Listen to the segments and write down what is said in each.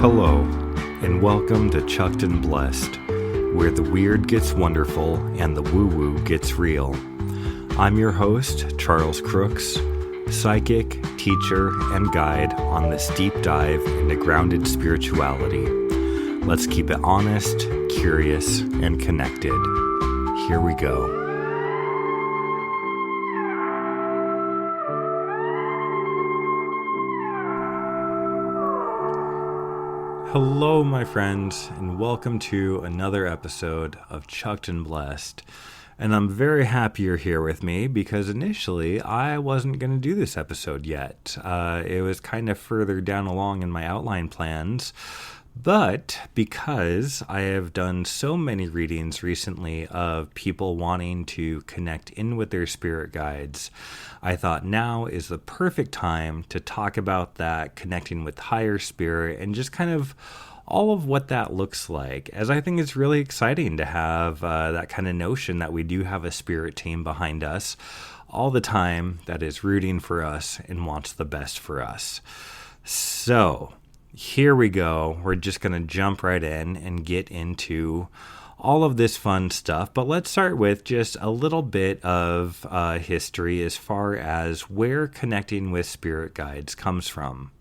Hello, and welcome to Chucked and Blessed, where the weird gets wonderful and the woo-woo gets real. I'm your host, Charles Crooks, psychic, teacher, and guide on this deep dive into grounded spirituality. Let's keep it honest, curious, and connected. Here we go. Hello, my friends, and welcome to another episode of Chucked and Blessed. And I'm very happy you're here with me because initially I wasn't going to do this episode yet. It was kind of further down along in my outline plans. But because I have done so many readings recently of people wanting to connect in with their spirit guides, I thought now is the perfect time to talk about that, connecting with higher spirit, and just kind of all of what that looks like, as I think it's really exciting to have that kind of notion that we do have a spirit team behind us all the time that is rooting for us and wants the best for us. So here we go. We're just going to jump right in and get into all of this fun stuff. But let's start with just a little bit of history as far as where connecting with spirit guides comes from.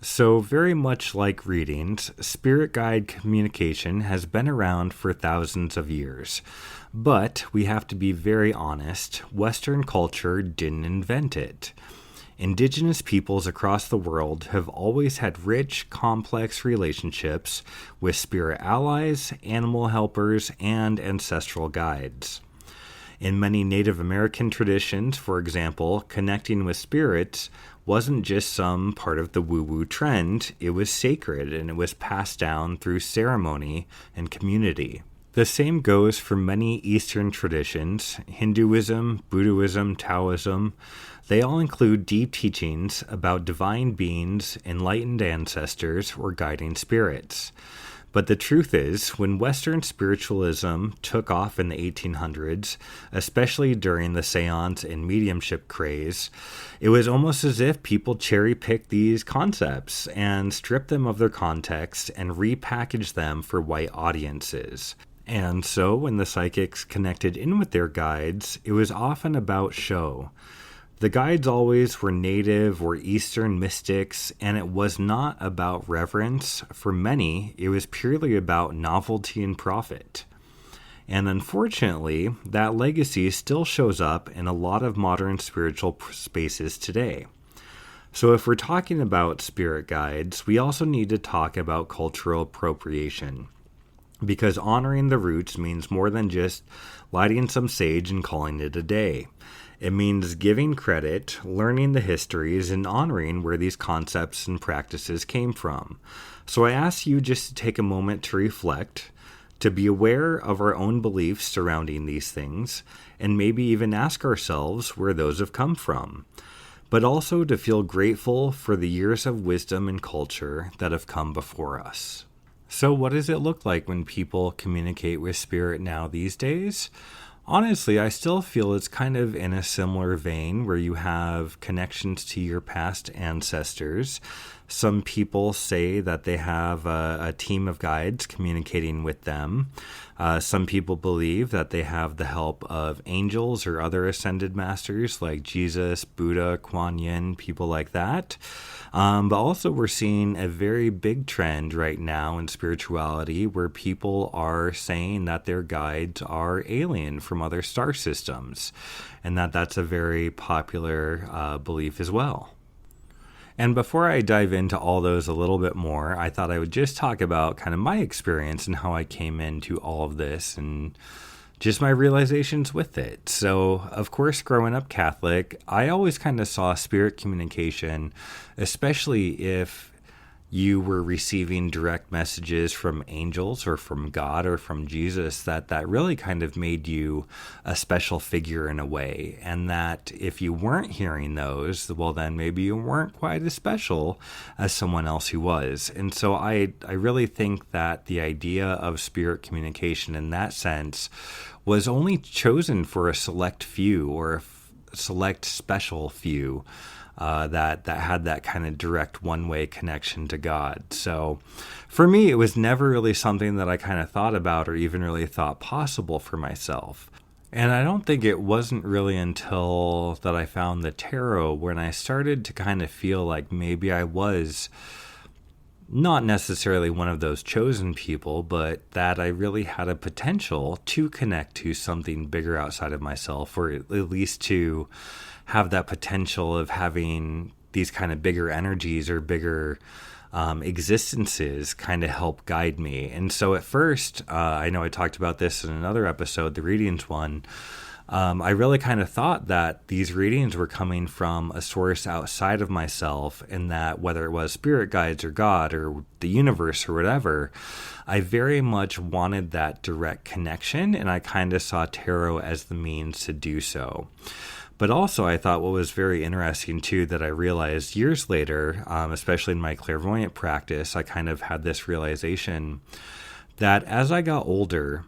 So very much like readings, spirit guide communication has been around for thousands of years. But we have to be very honest, Western culture didn't invent it. Indigenous peoples across the world have always had rich, complex relationships with spirit allies, animal helpers, and ancestral guides. In many Native American traditions, for example, connecting with spirits wasn't just some part of the woo-woo trend, it was sacred and it was passed down through ceremony and community. The same goes for many Eastern traditions, Hinduism, Buddhism, Taoism. They all include deep teachings about divine beings, enlightened ancestors, or guiding spirits. But the truth is, when Western spiritualism took off in the 1800s, especially during the seance and mediumship craze, it was almost as if people cherry-picked these concepts and stripped them of their context and repackaged them for white audiences. And so when the psychics connected in with their guides, it was often about show. The guides always were native or Eastern mystics, and it was not about reverence. For many, it was purely about novelty and profit. And unfortunately, that legacy still shows up in a lot of modern spiritual spaces today. So if we're talking about spirit guides, we also need to talk about cultural appropriation. Because honoring the roots means more than just lighting some sage and calling it a day. It means giving credit, learning the histories, and honoring where these concepts and practices came from. So I ask you just to take a moment to reflect, to be aware of our own beliefs surrounding these things, and maybe even ask ourselves where those have come from. But also to feel grateful for the years of wisdom and culture that have come before us. So what does it look like when people communicate with spirit now these days? Honestly, I still feel it's kind of in a similar vein where you have connections to your past ancestors. Some people say that they have a team of guides communicating with them. Some people believe that they have the help of angels or other ascended masters like Jesus, Buddha, Kuan Yin, people like that. But also we're seeing a very big trend right now in spirituality where people are saying that their guides are alien from other star systems, and that's a very popular belief as well. And before I dive into all those a little bit more, I thought I would just talk about kind of my experience and how I came into all of this and just my realizations with it. So, of course, growing up Catholic, I always kind of saw spirit communication, especially if you were receiving direct messages from angels or from God or from Jesus, that really kind of made you a special figure in a way. And that if you weren't hearing those, well, then maybe you weren't quite as special as someone else who was. And so I really think that the idea of spirit communication in that sense was only chosen for a select few, or select special few that had that kind of direct one-way connection to God. So for me, it was never really something that I kind of thought about or even really thought possible for myself. And I don't think it wasn't really until that I found the tarot when I started to kind of feel like maybe I was not necessarily one of those chosen people, but that I really had a potential to connect to something bigger outside of myself, or at least to have that potential of having these kind of bigger energies or bigger existences kind of help guide me. And so at first, I know I talked about this in another episode, the readings one, I really kind of thought that these readings were coming from a source outside of myself, and that whether it was spirit guides or God or the universe or whatever, I very much wanted that direct connection, and I kind of saw tarot as the means to do so. But also, I thought what was very interesting, too, that I realized years later, especially in my clairvoyant practice, I kind of had this realization that as I got older,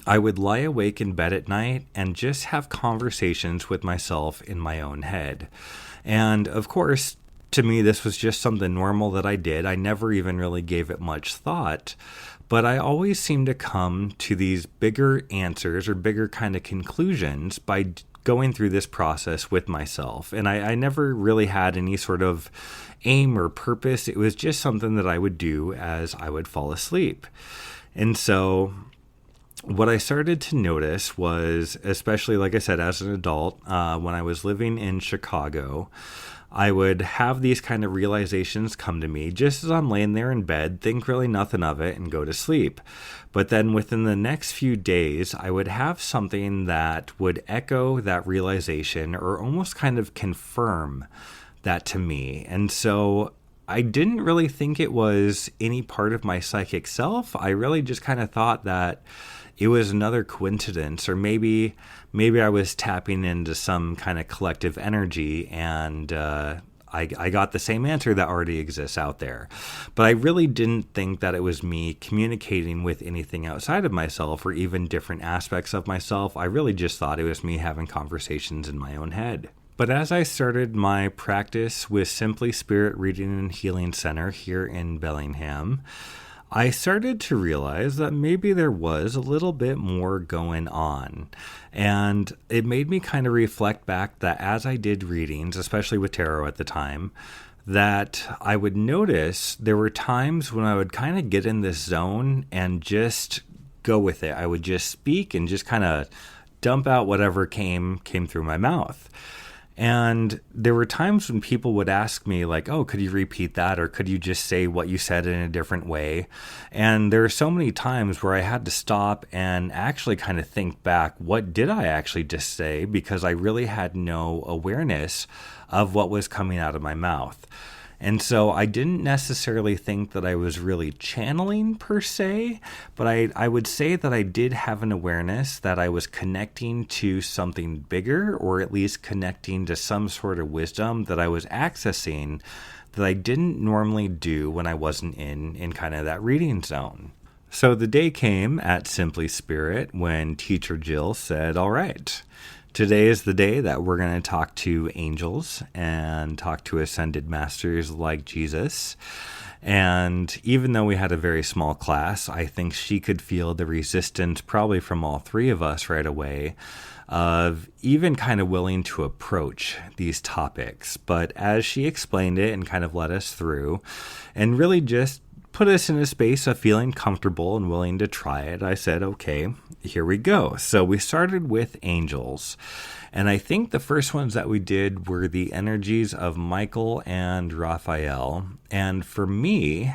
I would lie awake in bed at night and just have conversations with myself in my own head. And of course, to me, this was just something normal that I did. I never even really gave it much thought. But I always seemed to come to these bigger answers or bigger kind of conclusions by going through this process with myself. And I never really had any sort of aim or purpose. It was just something that I would do as I would fall asleep. And so what I started to notice was, especially, like I said, as an adult, when I was living in Chicago, I would have these kind of realizations come to me just as I'm laying there in bed, think really nothing of it, and go to sleep. But then within the next few days, I would have something that would echo that realization or almost kind of confirm that to me. And so I didn't really think it was any part of my psychic self. I really just kind of thought that it was another coincidence, or maybe I was tapping into some kind of collective energy, and I got the same answer that already exists out there. But I really didn't think that it was me communicating with anything outside of myself or even different aspects of myself. I really just thought it was me having conversations in my own head. But as I started my practice with Simply Spirit Reading and Healing Center here in Bellingham, I started to realize that maybe there was a little bit more going on. And it made me kind of reflect back that as I did readings, especially with tarot at the time, that I would notice there were times when I would kind of get in this zone and just go with it. I would just speak and just kind of dump out whatever came through my mouth. And there were times when people would ask me like, oh, could you repeat that? Or could you just say what you said in a different way? And there are so many times where I had to stop and actually kind of think back, what did I actually just say? Because I really had no awareness of what was coming out of my mouth. And so I didn't necessarily think that I was really channeling per se, but I would say that I did have an awareness that I was connecting to something bigger, or at least connecting to some sort of wisdom that I was accessing that I didn't normally do when I wasn't in kind of that reading zone. So the day came at Simply Spirit when Teacher Jill said, all right, today is the day that we're going to talk to angels and talk to ascended masters like Jesus. And even though we had a very small class, I think she could feel the resistance probably from all three of us right away of even kind of willing to approach these topics. But as she explained it and kind of led us through and really just put us in a space of feeling comfortable and willing to try it, I said, okay, here we go. So we started with angels. And I think the first ones that we did were the energies of Michael and Raphael. And for me,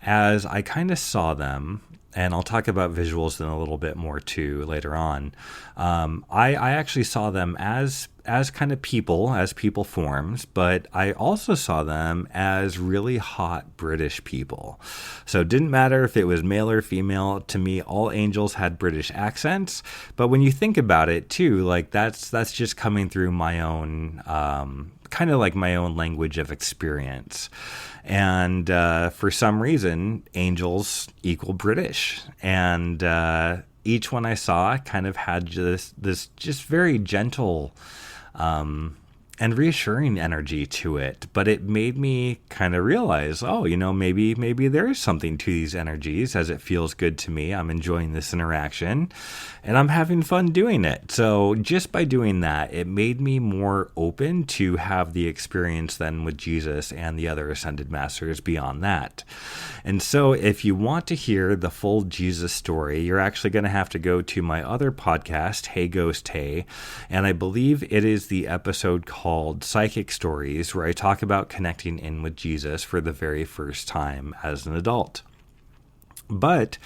as I kind of saw them, and I'll talk about visuals in a little bit more too later on, I actually saw them as kind of people, as people forms, but I also saw them as really hot British people. So it didn't matter if it was male or female. To me, all angels had British accents. But when you think about it too, like that's just coming through my own kind of like my own language of experience. And for some reason, angels equal British. And each one I saw kind of had this just very gentle and reassuring energy to it. But it made me kind of realize, oh, maybe there is something to these energies, as it feels good to me. I'm enjoying this interaction and I'm having fun doing it. So just by doing that, it made me more open to have the experience then with Jesus and the other ascended masters beyond that. And so if you want to hear the full Jesus story, you're actually going to have to go to my other podcast, Hey Ghost Hey, and I believe it is the episode called Psychic Stories, where I talk about connecting in with Jesus for the very first time as an adult. But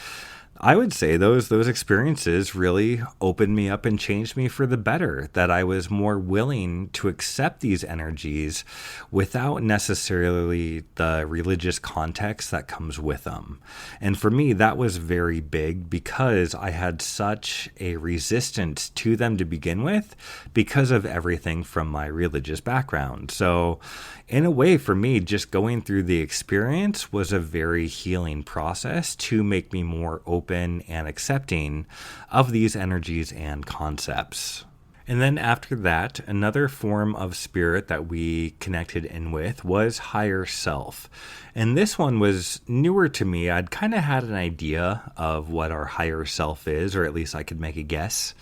I would say those experiences really opened me up and changed me for the better, that I was more willing to accept these energies without necessarily the religious context that comes with them. And for me, that was very big because I had such a resistance to them to begin with because of everything from my religious background. So in a way, for me, just going through the experience was a very healing process to make me more open and accepting of these energies and concepts. And then after that, another form of spirit that we connected in with was higher self. And this one was newer to me. I'd kind of had an idea of what our higher self is, or at least I could make a guess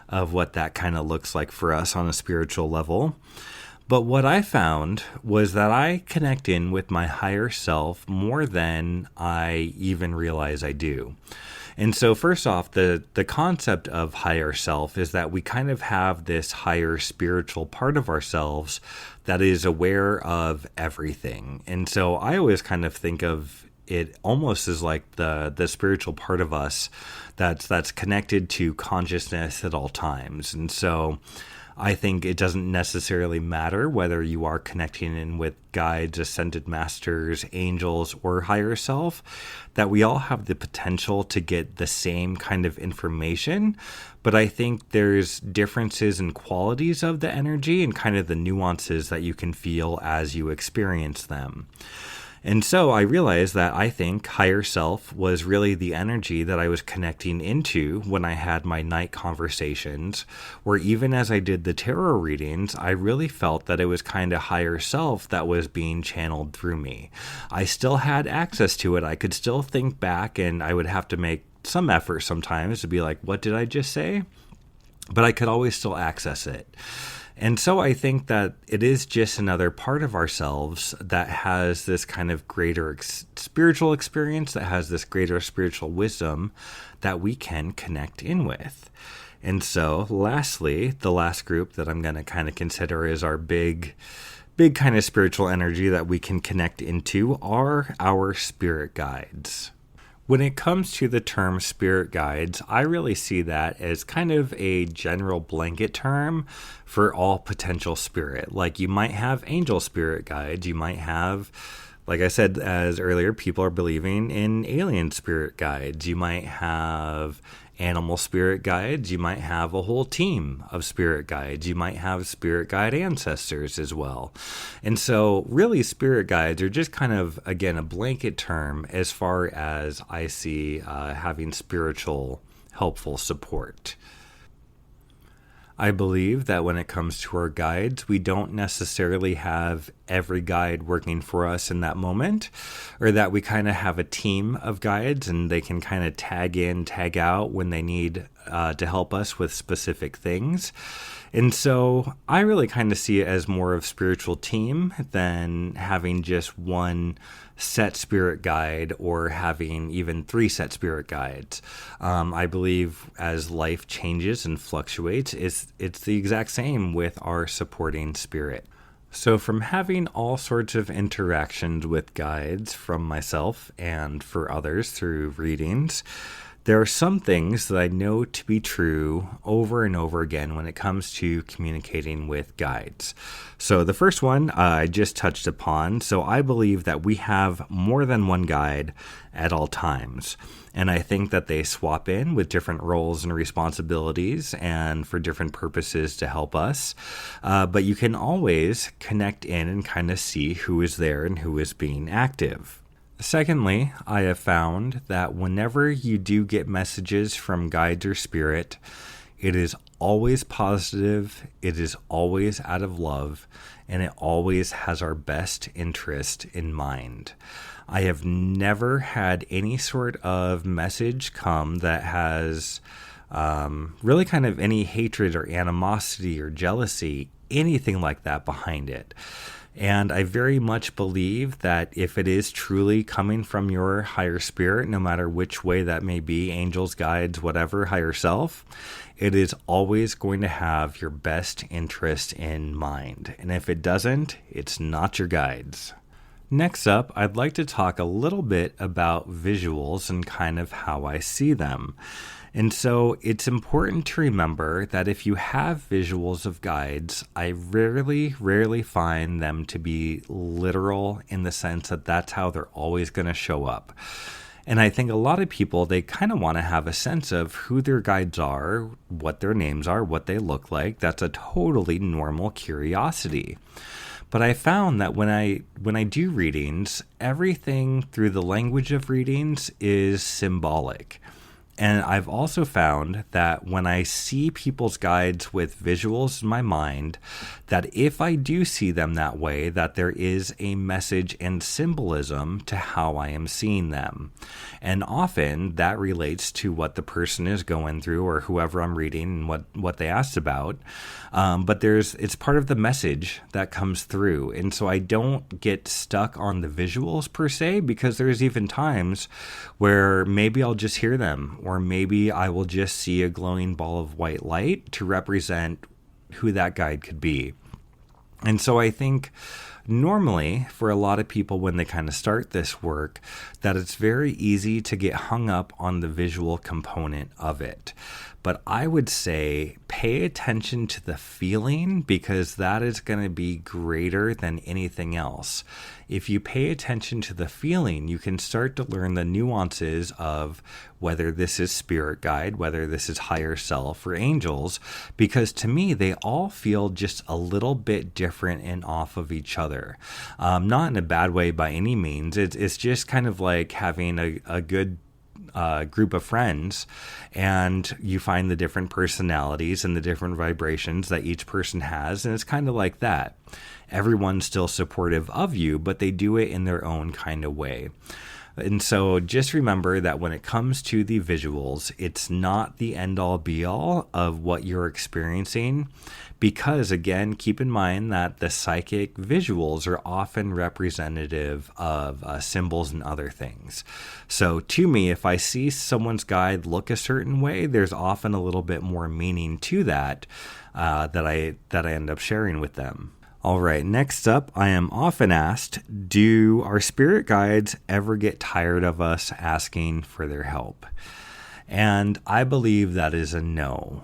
of what that kind of looks like for us on a spiritual level. But what I found was that I connect in with my higher self more than I even realize I do. And so first off, the concept of higher self is that we kind of have this higher spiritual part of ourselves that is aware of everything. And so I always kind of think of it almost as like the spiritual part of us that's connected to consciousness at all times. And so I think it doesn't necessarily matter whether you are connecting in with guides, ascended masters, angels, or higher self, that we all have the potential to get the same kind of information. But I think there's differences in qualities of the energy and kind of the nuances that you can feel as you experience them. And so I realized that I think higher self was really the energy that I was connecting into when I had my night conversations, where even as I did the tarot readings, I really felt that it was kind of higher self that was being channeled through me. I still had access to it. I could still think back, and I would have to make some effort sometimes to be like, what did I just say? But I could always still access it. And so I think that it is just another part of ourselves that has this kind of greater spiritual experience, that has this greater spiritual wisdom that we can connect in with. And so lastly, the last group that I'm going to kind of consider is our big kind of spiritual energy that we can connect into are our spirit guides. When it comes to the term spirit guides, I really see that as kind of a general blanket term for all potential spirit. Like you might have angel spirit guides, you might have, like I said as earlier, people are believing in alien spirit guides, you might have animal spirit guides, you might have a whole team of spirit guides, you might have spirit guide ancestors as well. And so really spirit guides are just kind of, again, a blanket term as far as I see having spiritual helpful support. I believe that when it comes to our guides, we don't necessarily have every guide working for us in that moment, or that we kind of have a team of guides and they can kind of tag in, tag out when they need to help us with specific things. And so I really kind of see it as more of spiritual team than having just one set spirit guide or having even 3 set spirit guides. I believe as life changes and fluctuates, it's the exact same with our supporting spirit. So from having all sorts of interactions with guides from myself and for others through readings, there are some things that I know to be true over and over again when it comes to communicating with guides. So the first one I just touched upon. So I believe that we have more than one guide at all times. And I think that they swap in with different roles and responsibilities and for different purposes to help us. But you can always connect in and kind of see who is there and who is being active. Secondly, I have found that whenever you do get messages from guides or spirit, It is always positive, it is always out of love, and it always has our best interest in mind. I have never had any sort of message come that has really kind of any hatred or animosity or jealousy, anything like that behind it. And I very much believe that if it is truly coming from your higher spirit, no matter which way that may be, angels, guides, whatever, higher self, it is always going to have your best interest in mind. And if it doesn't, it's not your guides. Next up, I'd like to talk a little bit about visuals and kind of how I see them. And so it's important to remember that if you have visuals of guides, I rarely find them to be literal in the sense that that's how they're always going to show up. And I think a lot of people, they kind of want to have a sense of who their guides are, what their names are, what they look like. That's a totally normal curiosity. But I found that when I do readings, everything through the language of readings is symbolic. And I've also found that when I see people's guides with visuals in my mind, that if I do see them that way, that there is a message and symbolism to how I am seeing them. And often that relates to what the person is going through or whoever I'm reading and what they asked about. But it's part of the message that comes through. And so I don't get stuck on the visuals per se, because there's even times where maybe I'll just hear them, or maybe I will just see a glowing ball of white light to represent who that guide could be. And so I think normally for a lot of people when they kind of start this work, that it's very easy to get hung up on the visual component of it. But I would say pay attention to the feeling, because that is going to be greater than anything else. If you pay attention to the feeling, you can start to learn the nuances of whether this is spirit guide, whether this is higher self or angels, because to me, they all feel just a little bit different and off of each other. Not in a bad way by any means. It's just kind of like having a good group of friends, and you find the different personalities and the different vibrations that each person has, and it's kind of like that. Everyone's still supportive of you, but they do it in their own kind of way. And so just remember that when it comes to the visuals, it's not the end-all be-all of what you're experiencing, because again, keep in mind that the psychic visuals are often representative of symbols and other things. So to me, if I see someone's guide look a certain way, there's often a little bit more meaning to that that I end up sharing with them. All right, next up, I am often asked, do our spirit guides ever get tired of us asking for their help? And I believe that is a no.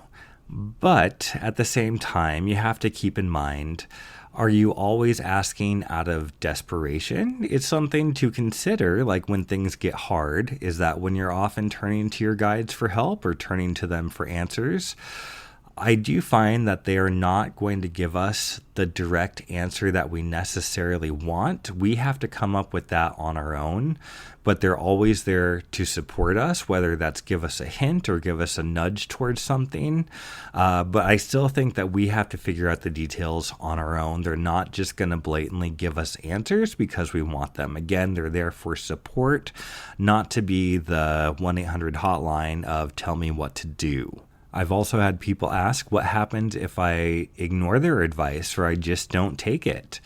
But at the same time, you have to keep in mind, are you always asking out of desperation? It's something to consider, like when things get hard. Is that when you're often turning to your guides for help or turning to them for answers? I do find that they are not going to give us the direct answer that we necessarily want. We have to come up with that on our own, but they're always there to support us, whether that's give us a hint or give us a nudge towards something. But I still think that we have to figure out the details on our own. They're not just going to blatantly give us answers because we want them. Again, they're there for support, not to be the 1-800 hotline of tell me what to do. I've also had people ask what happens if I ignore their advice or I just don't take it.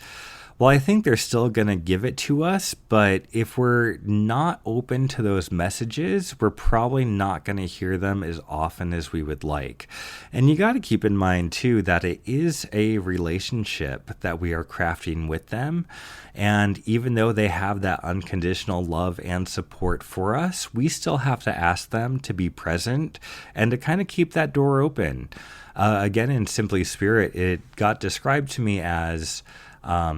Well, I think they're still going to give it to us, but if we're not open to those messages, we're probably not going to hear them as often as we would like. And you got to keep in mind, too, that it is a relationship that we are crafting with them. And even though they have that unconditional love and support for us, we still have to ask them to be present and to kind of keep that door open. Again, in Simply Spirit, it got described to me as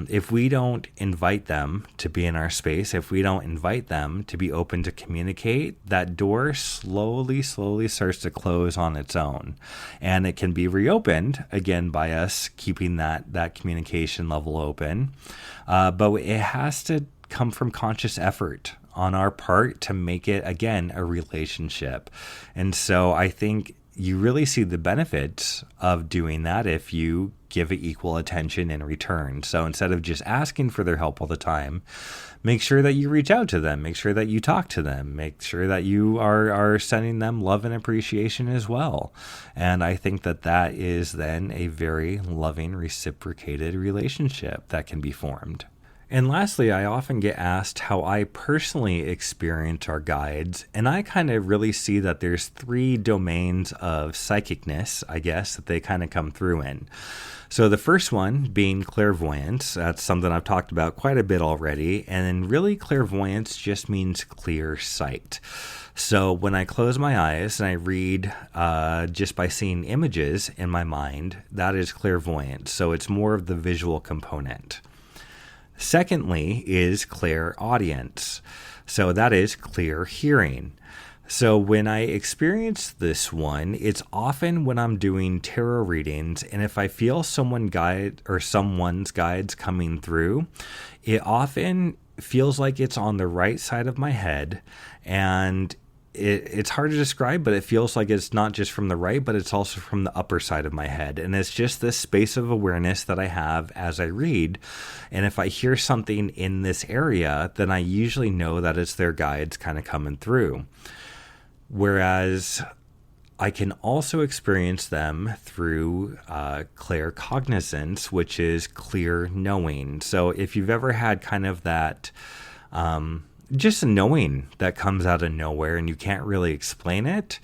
if we don't invite them to be in our space, if we don't invite them to be open to communicate, that door slowly starts to close on its own. And it can be reopened, again, by us keeping that communication level open. But it has to come from conscious effort on our part to make it, again, a relationship. And so I think you really see the benefits of doing that if you give it equal attention in return. So instead of just asking for their help all the time, make sure that you reach out to them, make sure that you talk to them, make sure that you are sending them love and appreciation as well. And I think that that is then a very loving, reciprocated relationship that can be formed. And lastly, I often get asked how I personally experience our guides, and I kind of really see that there's 3 domains of psychicness, I guess, that they kind of come through in. So the first one being clairvoyance. That's something I've talked about quite a bit already, and then really clairvoyance just means clear sight. So when I close my eyes and I read just by seeing images in my mind, that is clairvoyance. So it's more of the visual component. Secondly is clairaudience. So that is clear hearing. So when I experience this one, it's often when I'm doing tarot readings, and if I feel someone's guides coming through, it often feels like it's on the right side of my head, and it's hard to describe, but it feels like it's not just from the right, but it's also from the upper side of my head. And it's just this space of awareness that I have as I read. And if I hear something in this area, then I usually know that it's their guides kind of coming through. Whereas I can also experience them through claircognizance, which is clear knowing. So if you've ever had kind of that just a knowing that comes out of nowhere and you can't really explain it,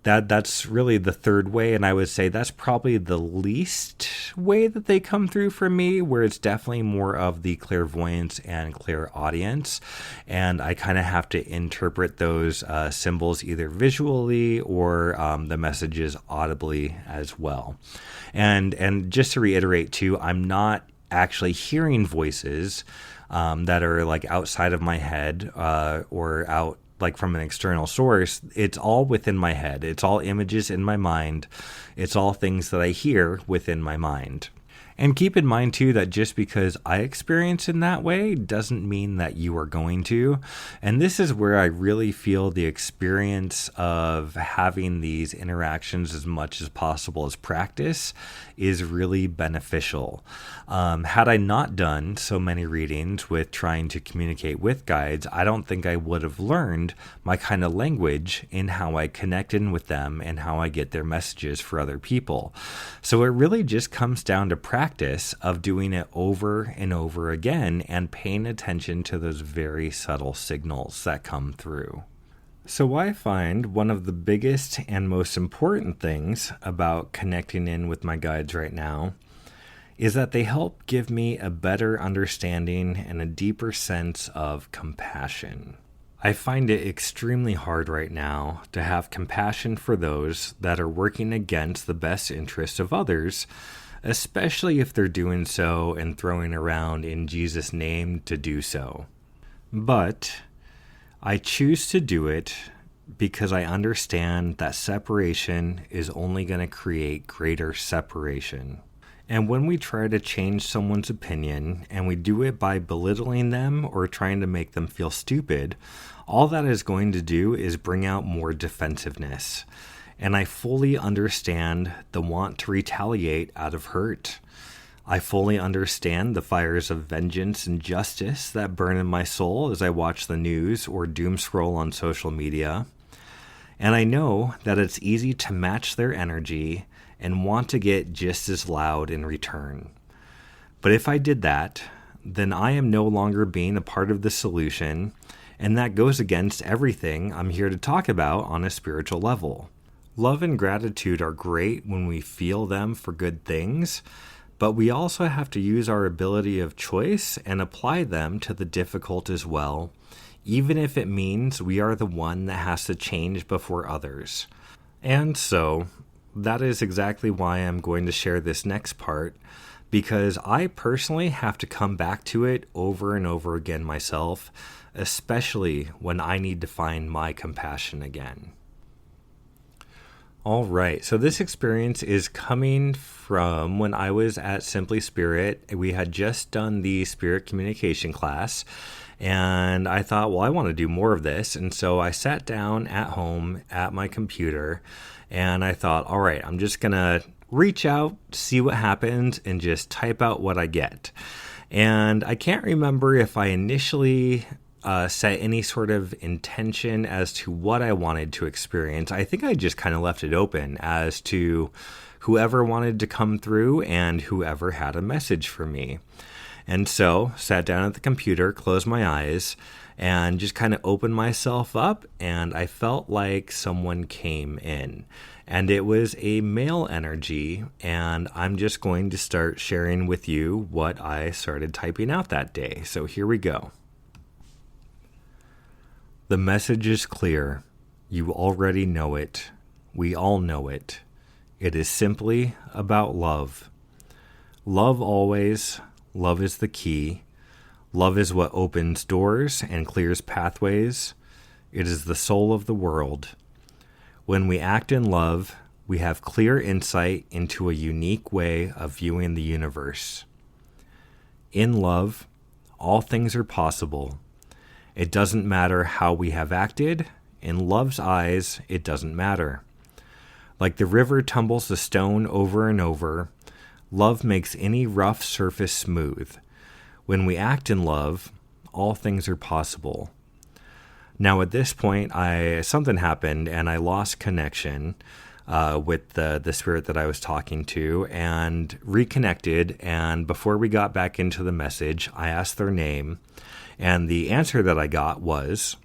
that's really the third way. And I would say that's probably the least way that they come through for me, where it's definitely more of the clairvoyance and clairaudience. And I kind of have to interpret those symbols either visually or the messages audibly as well. And just to reiterate too, I'm not actually hearing voices that are like outside of my head or out like from an external source. It's all within my head. It's all images in my mind. It's all things that I hear within my mind. And keep in mind, too, that just because I experience in that way doesn't mean that you are going to. And this is where I really feel the experience of having these interactions as much as possible as practice is really beneficial. Had I not done so many readings with trying to communicate with guides, I don't think I would have learned my kind of language in how I connect in with them and how I get their messages for other people. So it really just comes down to practice of doing it over and over again and paying attention to those very subtle signals that come through. So I find one of the biggest and most important things about connecting in with my guides right now is that they help give me a better understanding and a deeper sense of compassion. I find it extremely hard right now to have compassion for those that are working against the best interests of others, especially if they're doing so and throwing around in Jesus' name to do so. But I choose to do it because I understand that separation is only going to create greater separation. And when we try to change someone's opinion and we do it by belittling them or trying to make them feel stupid, all that is going to do is bring out more defensiveness. And I fully understand the want to retaliate out of hurt. I fully understand the fires of vengeance and justice that burn in my soul as I watch the news or doom scroll on social media. And I know that it's easy to match their energy and want to get just as loud in return. But if I did that, then I am no longer being a part of the solution, and that goes against everything I'm here to talk about on a spiritual level. Love and gratitude are great when we feel them for good things, but we also have to use our ability of choice and apply them to the difficult as well, even if it means we are the one that has to change before others. And so, that is exactly why I'm going to share this next part, because I personally have to come back to it over and over again myself, especially when I need to find my compassion again. All right. So this experience is coming from when I was at Simply Spirit. We had just done the spirit communication class, and I thought, well, I want to do more of this. And so I sat down at home at my computer, and I thought, all right, I'm just going to reach out, see what happens, and just type out what I get. And I can't remember if I initially set any sort of intention as to what I wanted to experience. I think I just kind of left it open as to whoever wanted to come through and whoever had a message for me. And so sat down at the computer, closed my eyes, and just kind of opened myself up, and I felt like someone came in. And it was a male energy, and I'm just going to start sharing with you what I started typing out that day. So here we go. The message is clear. You already know it. We all know it. It is simply about love. Love always. Love is the key. Love is what opens doors and clears pathways. It is the soul of the world. When we act in love, we have clear insight into a unique way of viewing the universe. In love, all things are possible. It doesn't matter how we have acted. In love's eyes, it doesn't matter. Like the river tumbles the stone over and over, love makes any rough surface smooth. When we act in love, all things are possible. Now at this point, something happened and I lost connection with the spirit that I was talking to and reconnected. And before we got back into the message, I asked their name. And the answer that I got was,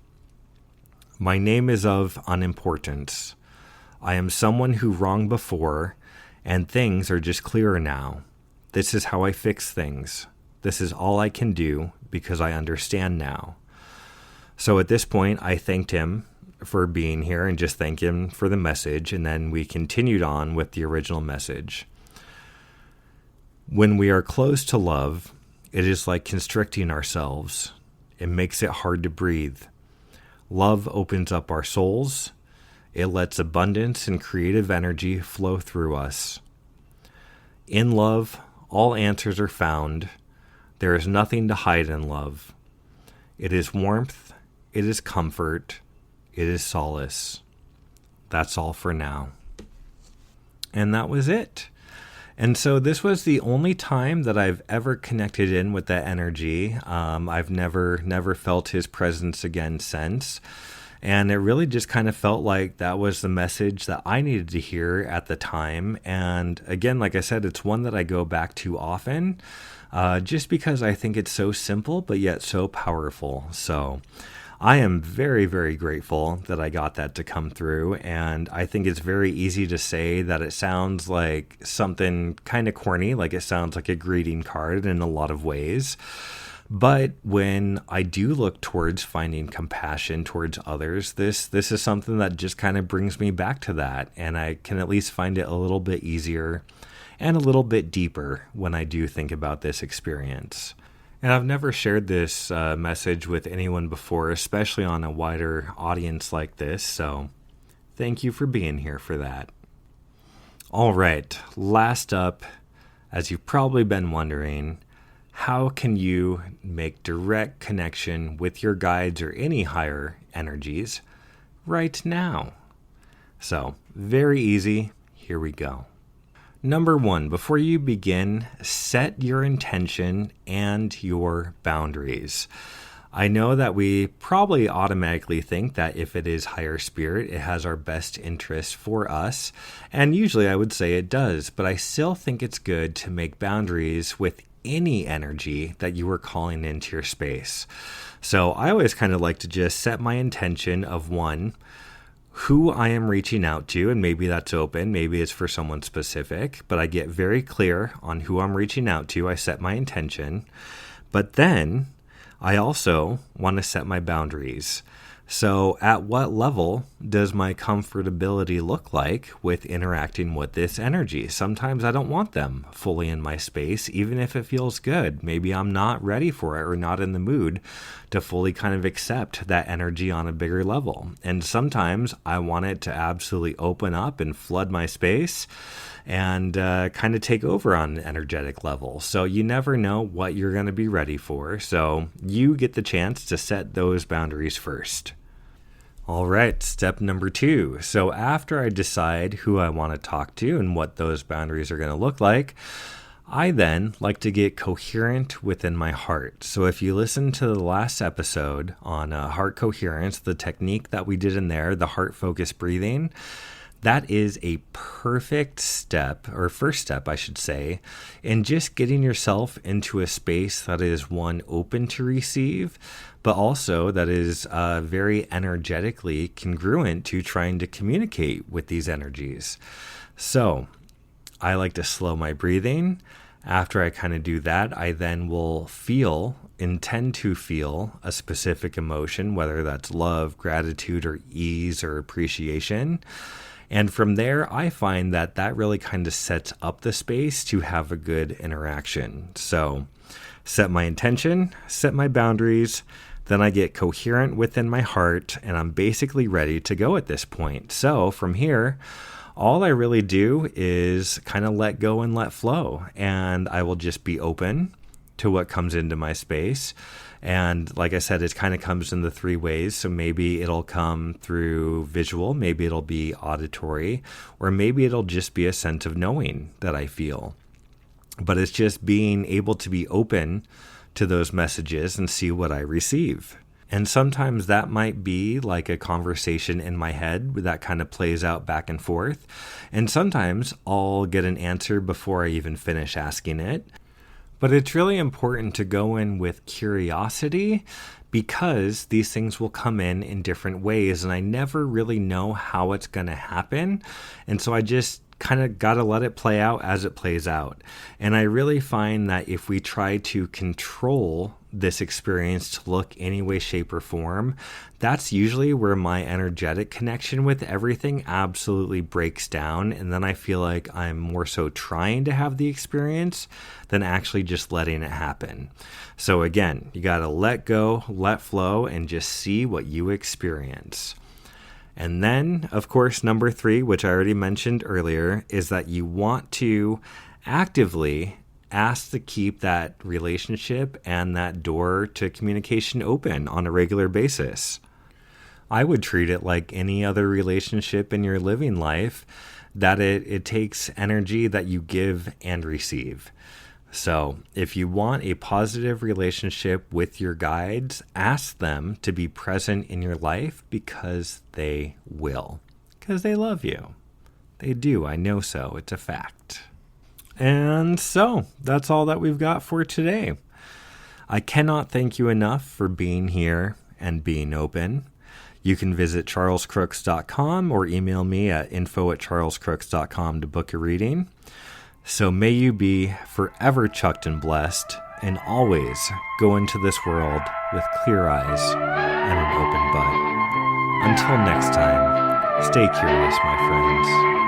my name is of unimportance. I am someone who wronged before, and things are just clearer now. This is how I fix things. This is all I can do because I understand now. So at this point, I thanked him for being here and just thanked him for the message, and then we continued on with the original message. When we are close to love, it is like constricting ourselves. It makes it hard to breathe. Love opens up our souls. It lets abundance and creative energy flow through us. In love, all answers are found. There is nothing to hide in love. It is warmth. It is comfort. It is solace. That's all for now. And that was it. And so this was the only time that I've ever connected in with that energy. I've never felt his presence again since. And it really just kind of felt like that was the message that I needed to hear at the time. And again, like I said, it's one that I go back to often, just because I think it's so simple, but yet so powerful. So I am very, very grateful that I got that to come through. And I think it's very easy to say that it sounds like something kind of corny, like it sounds like a greeting card in a lot of ways. But when I do look towards finding compassion towards others, this is something that just kind of brings me back to that. And I can at least find it a little bit easier and a little bit deeper when I do think about this experience. And I've never shared this message with anyone before, especially on a wider audience like this. So thank you for being here for that. All right, last up, as you've probably been wondering, how can you make direct connection with your guides or any higher energies right now? So, very easy. Here we go. Number 1, before you begin, set your intention and your boundaries. I know that we probably automatically think that if it is higher spirit, it has our best interest for us. And usually I would say it does, but I still think it's good to make boundaries with any energy that you are calling into your space. So I always kind of like to just set my intention of 1, who I am reaching out to, and maybe that's open, maybe it's for someone specific, but I get very clear on who I'm reaching out to. I set my intention, but then I also want to set my boundaries. So at what level does my comfortability look like with interacting with this energy? Sometimes I don't want them fully in my space, even if it feels good. Maybe I'm not ready for it or not in the mood to fully kind of accept that energy on a bigger level. And sometimes I want it to absolutely open up and flood my space and kind of take over on an energetic level. So you never know what you're going to be ready for. So you get the chance to set those boundaries first. All right, step number 2. So after I decide who I want to talk to and what those boundaries are going to look like, I then like to get coherent within my heart. So if you listen to the last episode on heart coherence, the technique that we did in there, the heart focused breathing, that is a perfect step, or first step, I should say, in just getting yourself into a space that is, one, open to receive, but also that is very energetically congruent to trying to communicate with these energies. So I like to slow my breathing. After I kind of do that, I then will intend to feel a specific emotion, whether that's love, gratitude, or ease or appreciation. And from there, I find that really kind of sets up the space to have a good interaction. So set my intention, set my boundaries, then I get coherent within my heart, and I'm basically ready to go at this point. So from here, all I really do is kind of let go and let flow, and I will just be open to what comes into my space. And like I said, it kind of comes in the 3 ways. So maybe it'll come through visual, maybe it'll be auditory, or maybe it'll just be a sense of knowing that I feel. But it's just being able to be open to those messages and see what I receive. And sometimes that might be like a conversation in my head that kind of plays out back and forth. And sometimes I'll get an answer before I even finish asking it. But it's really important to go in with curiosity, because these things will come in different ways, and I never really know how it's going to happen. And so I just kind of got to let it play out as it plays out. And I really find that if we try to control this experience to look any way, shape, or form, that's usually where my energetic connection with everything absolutely breaks down. And then I feel like I'm more so trying to have the experience than actually just letting it happen. So again, you got to let go, let flow, and just see what you experience. And then, of course, number 3, which I already mentioned earlier, is that you want to actively ask to keep that relationship and that door to communication open on a regular basis. I would treat it like any other relationship in your living life, that it takes energy that you give and receive. So if you want a positive relationship with your guides, ask them to be present in your life, because they will. Because they love you. They do, I know so. It's a fact. And so that's all that we've got for today. I cannot thank you enough for being here and being open. You can visit charlescrooks.com or email me at info@charlescrooks.com to book a reading. So may you be forever chucked and blessed, and always go into this world with clear eyes and an open butt. Until next time, stay curious, my friends.